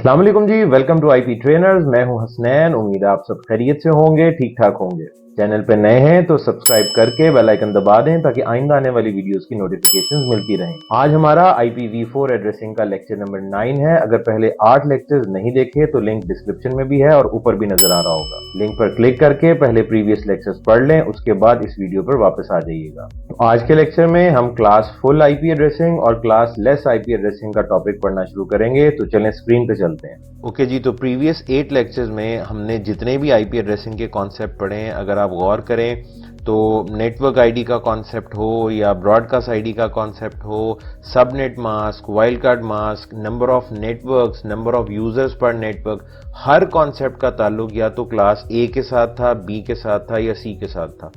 अस्सलाम वालेकुम जी, welcome to IP trainers. मैं हूं हसनैन। उम्मीद है आप सब खैरियत से होंगे, ठीक ठाक होंगे। चैनल पे नए हैं तो सब्सक्राइब करके बेल आइकन दबा दें ताकि आइंदा आने वाली वीडियोस की नोटिफिकेशंस मिलती रहें। आज हमारा IPv4 एड्रेसिंग का लेक्चर नंबर 9 है। अगर पहले 8 लेक्चर्स नहीं देखे तो लिंक डिस्क्रिप्शन में भी है और ऊपर भी नजर आ रहा होगा। लिंक पर क्लिक करके पहले प्रीवियस लेक्चर्स पढ़ लें, उसके बाद इस वीडियो पर वापस आ जाइएगा। आज के लेक्चर में हम क्लास फुल IP एड्रेसिंग और क्लास लेस IP एड्रेसिंग का टॉपिक पढ़ना शुरू करेंगे। तो चलें स्क्रीन पे चलते हैं। ओके जी, तो प्रीवियस 8 लेक्चर्स में हमने जितने भी IP एड्रेसिंग के कॉन्सेप्ट पढ़े हैं, अगर आप गौर करें तो नेटवर्क आईडी का कॉन्सेप्ट हो या ब्रॉडकास्ट आईडी का कॉन्सेप्ट हो, subnet mask, wild card mask, number of networks, number of users पर नेटवर्क, हर कॉन्सेप्ट का ताल्लुक या तो क्लास A के साथ था, B के साथ था या C के साथ था।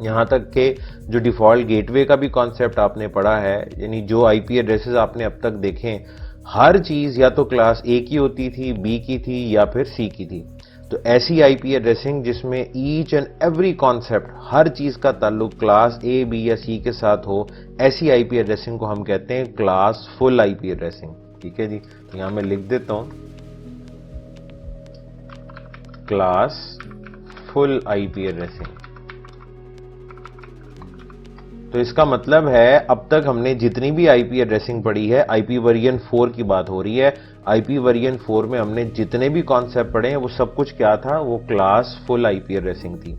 यहां तक कि जो डिफॉल्ट गेटवे का भी कॉन्सेप्ट आपने पढ़ा है, यानी जो IP एड्रेसेस आपने अब तक देखे, हर चीज या तो क्लास A की होती थी, B की थी या फिर C की थी। तो ऐसी IP एड्रेसिंग जिसमें ईच एंड एवरी कॉन्सेप्ट, हर चीज का ताल्लुक क्लास A, B या C के साथ हो, ऐसी IP एड्रेसिंग को हम कहते हैं क्लास फुल IP एड्रेसिंग। ठीक है जी, तो यहां मैं लिख देता हूं क्लास फुल IP एड्रेसिंग। तो इसका मतलब है अब तक हमने जितनी भी IP एड्रेसिंग पढ़ी है, IP वर्जन 4 की बात हो रही है। IP वर्जन 4 में हमने जितने भी कॉन्सेप्ट पढ़े हैं वो सब कुछ क्या था, वो क्लास फुल IP एड्रेसिंग थी।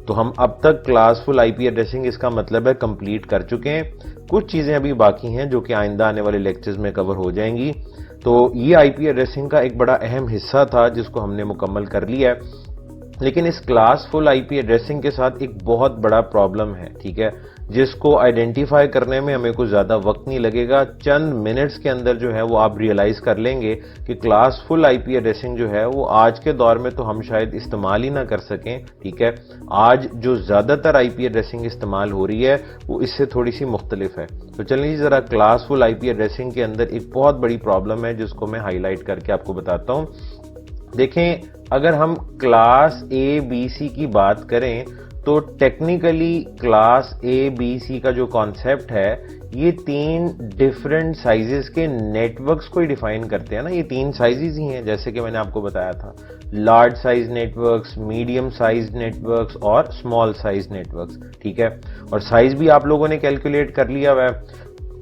तो हम अब तक क्लास फुल IP एड्रेसिंग इसका मतलब है कंप्लीट कर चुके हैं। कुछ चीजें अभी बाकी हैं जो कि आइंदा आने वाले लेक्चर्स में कवर हो जाएंगी। तो ये IP एड्रेसिंग का एक बड़ा अहम हिस्सा था जिसको हमने मुकम्मल कर लिया है। लेकिन इस क्लास फुल IP एड्रेसिंग के साथ एक बहुत बड़ा प्रॉब्लम है, ठीक है, जिसको आइडेंटिफाई करने में हमें कुछ ज्यादा वक्त नहीं लगेगा। चंद मिनट्स के अंदर जो है वो आप रियलाइज कर लेंगे कि क्लास फुल IP एड्रेसिंग जो है वो आज के दौर में तो हम शायद इस्तेमाल ही ना कर सकें। ठीक है, आज जो ज्यादातर IP एड्रेसिंग इस्तेमाल हो रही है वो इससे थोड़ी सी मुख्तलिफ है। तो चलिए जरा क्लास फुल IP एड्रेसिंग के अंदर एक बहुत बड़ी प्रॉब्लम है जिसको मैं हाईलाइट करके आपको बताता हूं। देखें, अगर हम क्लास A, B, C की बात करें तो technically class A, B, C का जो कॉन्सेप्ट है ये 3 डिफरेंट साइजेस के नेटवर्क्स को ही डिफाइन करते हैं ना। ये 3 साइजेस ही हैं जैसे कि मैंने आपको बताया था, large size networks, medium size networks और स्मॉल साइज नेटवर्क्स। ठीक है, और साइज भी आप लोगों ने कैलकुलेट कर लिया हुआ है।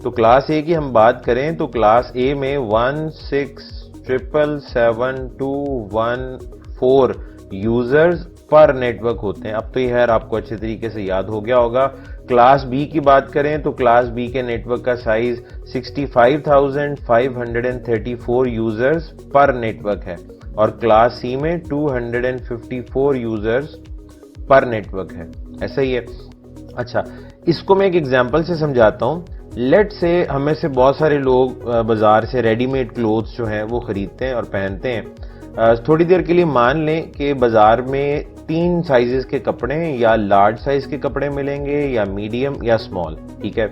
तो क्लास A की हम बात करें तो क्लास A में 167772114 यूजर्स पर नेटवर्क होते हैं। अब तो ये खैर आपको अच्छे तरीके से याद हो गया होगा। क्लास B की बात करें तो क्लास B के नेटवर्क का साइज 65,534 यूजर्स पर नेटवर्क है और क्लास C में 254 यूजर्स पर नेटवर्क है। ऐसा ही है। अच्छा, इसको मैं एक एग्जांपल से समझाता हूं। लेट से हमें से बहुत सारे लोग बाजार से रेडीमेड क्लोथ्स जो हैं वो खरीदते हैं और पहनते हैं। थोड़ी देर के लिए मान लें कि बाजार में 3 साइजेस के कपड़े या लार्ज साइज के कपड़े मिलेंगे या मीडियम या स्मॉल। ठीक है,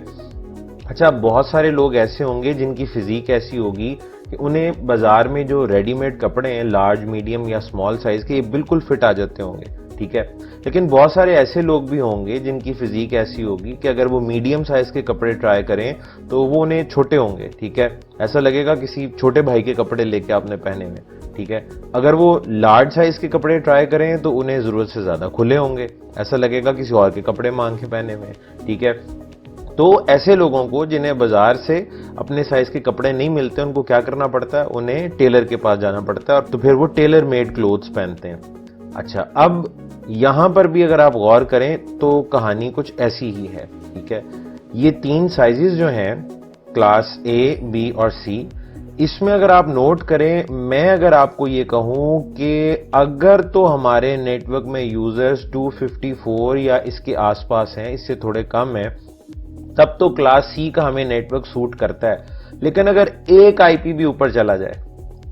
अच्छा, बहुत सारे लोग ऐसे होंगे जिनकी फिजिक ऐसी होगी कि उन्हें बाजार में जो रेडीमेड कपड़े हैं लार्ज, मीडियम या स्मॉल साइज के, ये बिल्कुल फिट आ जाते होंगे। ठीक है, लेकिन बहुत सारे ऐसे लोग भी होंगे जिनकी फिजिक ऐसी होगी कि अगर वो मीडियम साइज के कपड़े ट्राई करें तो वो उन्हें छोटे होंगे। ठीक है, ऐसा लगेगा किसी छोटे भाई के कपड़े लेके आपने पहने हुए। ठीक है, अगर वो लार्ज साइज के कपड़े ट्राई करें तो उन्हें जरूरत से ज्यादा खुले होंगे, ऐसा लगेगा किसी और के कपड़े मांग के पहने हुए। ठीक है, तो ऐसे लोगों को जिन्हें बाजार से अपने साइज के कपड़े नहीं मिलते, उनको क्या करना पड़ता है, उन्हें टेलर के पास जाना पड़ता है और तो फिर वो टेलर मेड क्लोथ्स पहनते हैं। अच्छा, अब यहां पर भी अगर आप गौर करें तो कहानी कुछ ऐसी ही है। ठीक है, ये 3 साइजेस जो हैं क्लास A, B और C, इसमें अगर आप नोट करें, मैं अगर आपको ये कहूं कि अगर तो हमारे नेटवर्क में यूजर्स 254 या इसके आसपास हैं, इससे थोड़े कम है, तब तो क्लास C का हमें नेटवर्क सूट करता है। लेकिन अगर एक IP भी ऊपर चला जाए,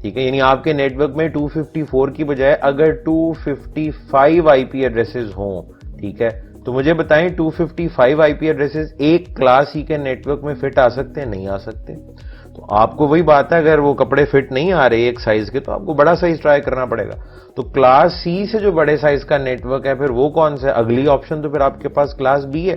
ठीक है, यानी आपके नेटवर्क में 254 की बजाय अगर 255 IP एड्रेसेस हों, ठीक है, तो मुझे बताएं 255 IP एड्रेसेस एक क्लास C के नेटवर्क में फिट आ सकते हैं? नहीं आ सकते। तो आपको वही बात है, अगर वो कपड़े फिट नहीं आ रहे एक साइज के तो आपको बड़ा साइज ट्राई करना पड़ेगा। तो क्लास C से जो बड़े साइज का नेटवर्क है फिर वो कौन सा है? अगली ऑप्शन तो फिर आपके पास क्लास B है।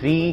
3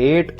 8,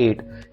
8,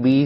B,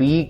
B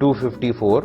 254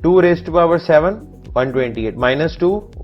2⁻7 128 -2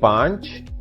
5,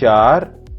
4,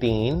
3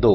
2.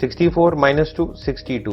64 -2 62.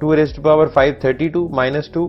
2⁻5 32 -2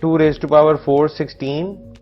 2⁻4 16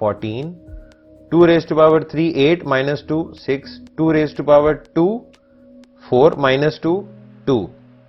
14. 2⁻3 8 -2 6. 2⁻2 4 -2 2.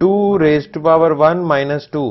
2⁻1 -2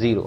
0.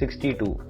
62،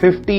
50